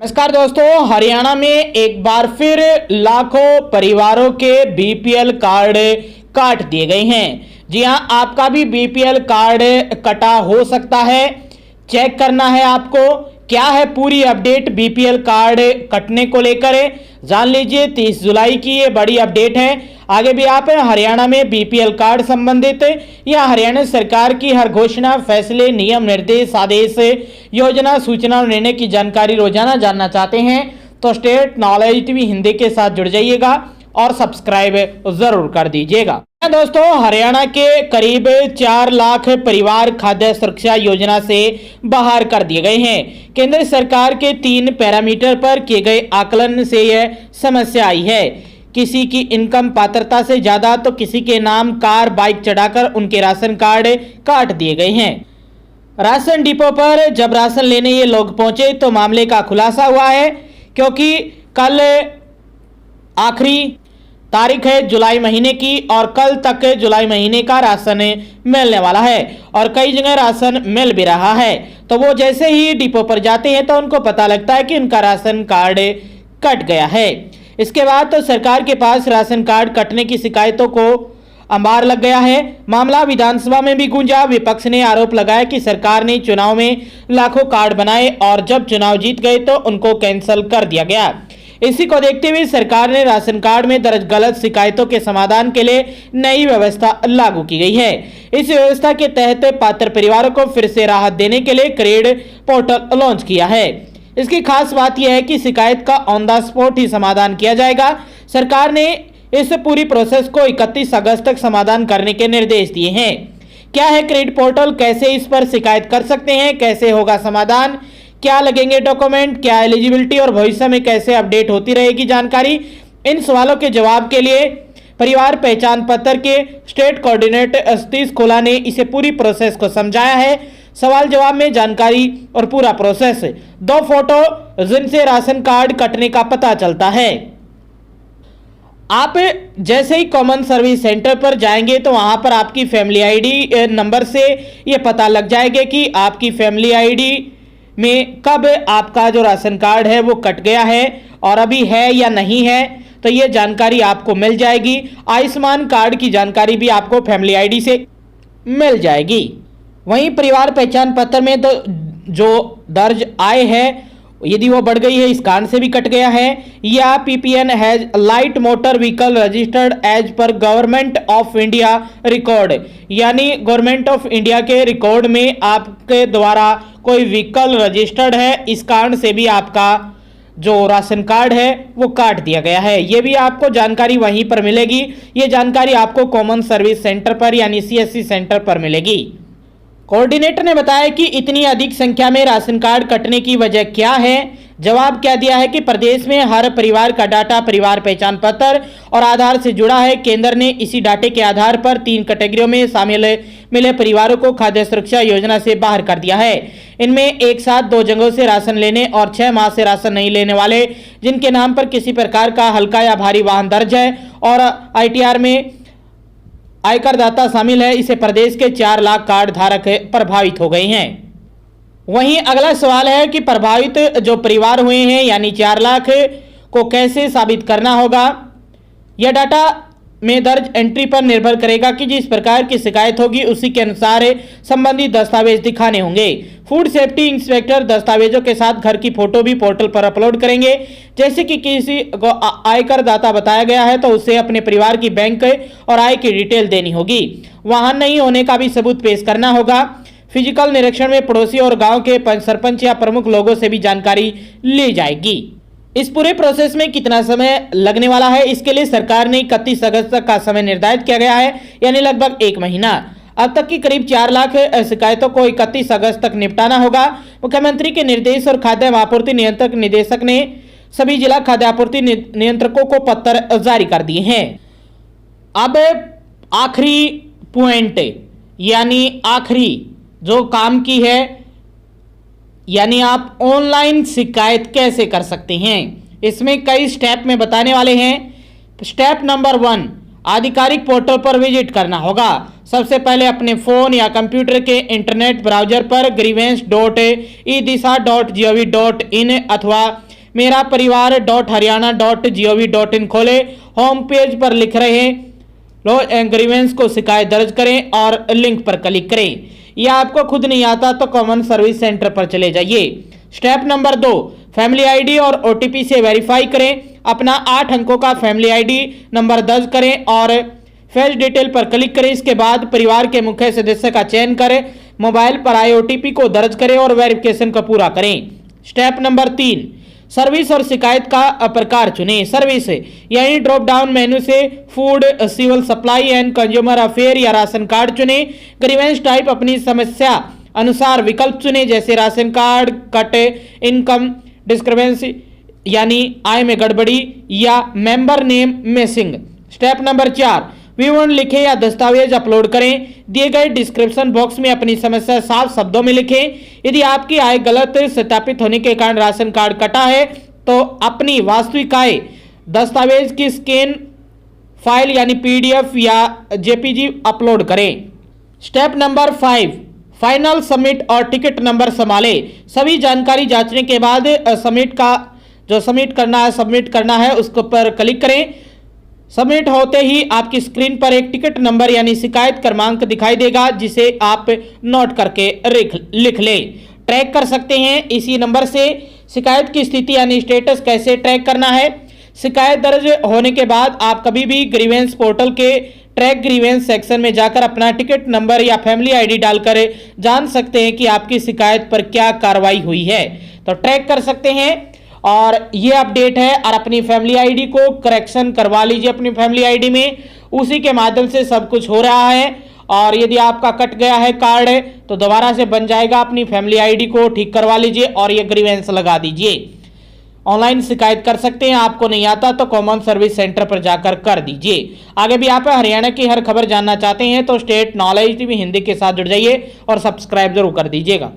नमस्कार दोस्तों, हरियाणा में एक बार फिर लाखों परिवारों के बीपीएल कार्ड काट दिए गए हैं। जी हां, आपका भी बीपीएल कार्ड कटा हो सकता है। चेक करना है आपको। क्या है पूरी अपडेट बीपीएल कार्ड कटने को लेकर, जान लीजिए। 30 जुलाई की ये बड़ी अपडेट है। आगे भी आप हरियाणा में बीपीएल कार्ड संबंधित या हरियाणा सरकार की हर घोषणा, फैसले, नियम, निर्देश, आदेश, योजना, सूचना और निर्णय की जानकारी रोजाना जानना चाहते हैं तो स्टेट नॉलेज टीवी हिंदी के साथ जुड़ जाइएगा और सब्सक्राइब जरूर कर दीजिएगा। दोस्तों, हरियाणा के करीब 4 लाख परिवार खाद्य सुरक्षा योजना से बाहर कर दिए गए हैं। केंद्र सरकार के 3 पैरामीटर पर किए गए आकलन से यह समस्या आई है। किसी की इनकम पात्रता से ज्यादा तो किसी के नाम कार, बाइक चढ़ाकर उनके राशन कार्ड काट दिए गए हैं। राशन डिपो पर जब राशन लेने ये लोग पहुंचे तो मामले का खुलासा हुआ है, क्योंकि कल आखिरी तारीख है जुलाई महीने की और कल तक जुलाई महीने का राशन मिलने वाला है और कई जगह राशन मिल भी रहा है। तो वो जैसे ही डिपो पर जाते हैं तो उनको पता लगता है कि उनका राशन कार्ड कट गया है। इसके बाद तो सरकार के पास राशन कार्ड कटने की शिकायतों को अंबार लग गया है। मामला विधानसभा में भी गूंजा। विपक्ष ने आरोप लगाया कि सरकार ने चुनाव में लाखों कार्ड बनाए और जब चुनाव जीत गए तो उनको कैंसिल कर दिया गया। इसी को देखते हुए सरकार ने राशन कार्ड में दर्ज गलत शिकायतों के समाधान के लिए नई व्यवस्था लागू की गई है। इस व्यवस्था के तहत पात्र परिवारों को फिर से राहत देने के लिए क्रेड पोर्टल लॉन्च किया है। इसकी खास बात यह है कि शिकायत का ऑन द स्पॉट ही समाधान किया जाएगा। सरकार ने इस पूरी प्रोसेस को 31 अगस्त तक समाधान करने के निर्देश दिए हैं। क्या है क्रेड पोर्टल, कैसे इस पर शिकायत कर सकते हैं, कैसे होगा समाधान, क्या लगेंगे डॉक्यूमेंट, क्या एलिजिबिलिटी और भविष्य में कैसे अपडेट होती रहेगी जानकारी, इन सवालों के जवाब के लिए परिवार पहचान पत्र के स्टेट कोऑर्डिनेटर सतीश खोला ने इसे पूरी प्रोसेस को समझाया है। सवाल जवाब में जानकारी और पूरा प्रोसेस, 2 फोटो जिनसे राशन कार्ड कटने का पता चलता है। आप जैसे ही कॉमन सर्विस सेंटर पर जाएंगे तो वहां पर आपकी फैमिली आईडी नंबर से ये पता लग जाएगा कि आपकी फैमिली आईडी में कब आपका जो राशन कार्ड है वो कट गया है और अभी है या नहीं है, तो ये जानकारी आपको मिल जाएगी। आयुष्मान कार्ड की जानकारी भी आपको फैमिली आईडी से मिल जाएगी। वहीं परिवार पहचान पत्र में तो जो दर्ज आय है यदि वो बढ़ गई है इस कारण से भी कट गया है, या PPN has light motor vehicle registered as per government of India record, यानी गवर्नमेंट ऑफ इंडिया के रिकॉर्ड में आपके द्वारा कोई व्हीकल रजिस्टर्ड है, इस कारण से भी आपका जो राशन कार्ड है वो काट दिया गया है। ये भी आपको जानकारी वहीं पर मिलेगी। ये जानकारी आपको कॉमन सर्विस सेंटर पर यानी सीएससी सेंटर पर मिलेगी। कोऑर्डिनेटर ने बताया कि इतनी अधिक संख्या में राशन कार्ड कटने की वजह क्या है। जवाब क्या दिया है कि प्रदेश में हर परिवार का डाटा परिवार पहचान पत्र और आधार से जुड़ा है। केंद्र ने इसी डाटे के आधार पर 3 कैटेगरियों में शामिल मिले परिवारों को खाद्य सुरक्षा योजना से बाहर कर दिया है। इनमें एक साथ 2 जगहों से राशन लेने और 6 माह से राशन नहीं लेने वाले, जिनके नाम पर किसी प्रकार का हल्का या भारी वाहन दर्ज है और आईटीआर में आयकर दाता शामिल है। इसे प्रदेश के 4 लाख कार्ड धारक प्रभावित हो गए हैं। वहीं अगला सवाल है कि प्रभावित जो परिवार हुए हैं यानी 4 लाख को कैसे साबित करना होगा। यह डाटा में दर्ज एंट्री पर निर्भर करेगा कि जिस प्रकार की शिकायत होगी उसी के अनुसार संबंधित दस्तावेज दिखाने होंगे। फूड सेफ्टी इंस्पेक्टर दस्तावेजों के साथ घर की फोटो भी पोर्टल पर अपलोड करेंगे। जैसे कि किसी को आयकर दाता बताया गया है तो उसे अपने परिवार की बैंक और आय की डिटेल देनी होगी। वाहन नहीं होने का भी सबूत पेश करना होगा। फिजिकल निरीक्षण में पड़ोसी और गांव के सरपंच या प्रमुख लोगों से भी जानकारी ली जाएगी। इस पूरे प्रोसेस में कितना समय लगने वाला है, इसके लिए सरकार ने 31 अगस्त तक का समय निर्धारित किया गया है, यानी लगभग 1 महीना। अब तक की करीब 4 लाख शिकायतों को 31 अगस्त तक निपटाना होगा। मुख्यमंत्री के निर्देश और खाद्य आपूर्ति नियंत्रक निदेशक ने सभी जिला खाद्य आपूर्ति नियंत्रकों को पत्र जारी कर दिए हैं। अब आखिरी पॉइंट यानी आखिरी जो काम की है, यानी आप ऑनलाइन शिकायत कैसे कर सकते हैं। इसमें कई स्टेप में बताने वाले हैं। स्टेप नंबर 1, आधिकारिक पोर्टल पर विजिट करना होगा। सबसे पहले अपने फोन या कंप्यूटर के इंटरनेट ब्राउजर पर grievance.edisa.gov.in अथवा मेरा परिवार .हरियाणा.gov.in खोले, होम पेज पर लिख रहे लो ग्रीवेंस को शिकायत दर्ज करें और लिंक पर क्लिक करें। यह आपको खुद नहीं आता तो कॉमन सर्विस सेंटर पर चले जाइए। स्टेप नंबर 2, फैमिली आईडी और ओटीपी से वेरीफाई करें। अपना 8 अंकों का फैमिली आईडी नंबर दर्ज करें और फेच डिटेल पर क्लिक करें। इसके बाद परिवार के मुख्य सदस्य का चयन करें, मोबाइल पर आए ओटीपी को दर्ज करें और वेरिफिकेशन को पूरा करें। स्टेप नंबर 3, सर्विस और शिकायत का प्रकार चुनें। सर्विस यानी ड्रॉप डाउन मेन्यू से food, civil supply and consumer affair या राशन कार्ड चुनें। ग्रीवेंस टाइप अपनी समस्या अनुसार विकल्प चुनें, जैसे ration card, cut, income discrepancy यानी आय में गड़बड़ी या member name missing. Step number 4, विवरण लिखें या दस्तावेज अपलोड करें। दिए गए डिस्क्रिप्शन बॉक्स में अपनी समस्या साफ शब्दों में लिखें। यदि आपकी आय गलत सत्यापित होने के कारण राशन कार्ड कटा है तो अपनी वास्तविक आय दस्तावेज की स्कैन फाइल यानी पीडीएफ या जेपीजी अपलोड करें। स्टेप नंबर 5, फाइनल सबमिट और टिकट नंबर संभाले। सभी जानकारी जांचने के बाद सबमिट करना है उसको पर क्लिक करें। सबमिट होते ही आपकी स्क्रीन पर एक टिकट नंबर यानी शिकायत क्रमांक दिखाई देगा, जिसे आप नोट करके लिख लें। ट्रैक कर सकते हैं इसी नंबर से शिकायत की स्थिति यानी स्टेटस कैसे ट्रैक करना है। शिकायत दर्ज होने के बाद आप कभी भी ग्रीवेंस पोर्टल के ट्रैक ग्रीवेंस सेक्शन में जाकर अपना टिकट नंबर या फैमिली आईडी डालकर जान सकते हैं कि आपकी शिकायत पर क्या कार्रवाई हुई है। तो ट्रैक कर सकते हैं और ये अपडेट है। और अपनी फैमिली आईडी को करेक्शन करवा लीजिए अपनी फैमिली आईडी में, उसी के माध्यम से सब कुछ हो रहा है। और यदि आपका कट गया है कार्ड तो दोबारा से बन जाएगा। अपनी फैमिली आईडी को ठीक करवा लीजिए और ये ग्रीवेंस लगा दीजिए। ऑनलाइन शिकायत कर सकते हैं, आपको नहीं आता तो कॉमन सर्विस सेंटर पर जाकर कर दीजिए। आगे भी आप हरियाणा की हर खबर जानना चाहते हैं तो स्टेट नॉलेज टीवी हिंदी के साथ जुड़ जाइए और सब्सक्राइब जरूर कर दीजिएगा।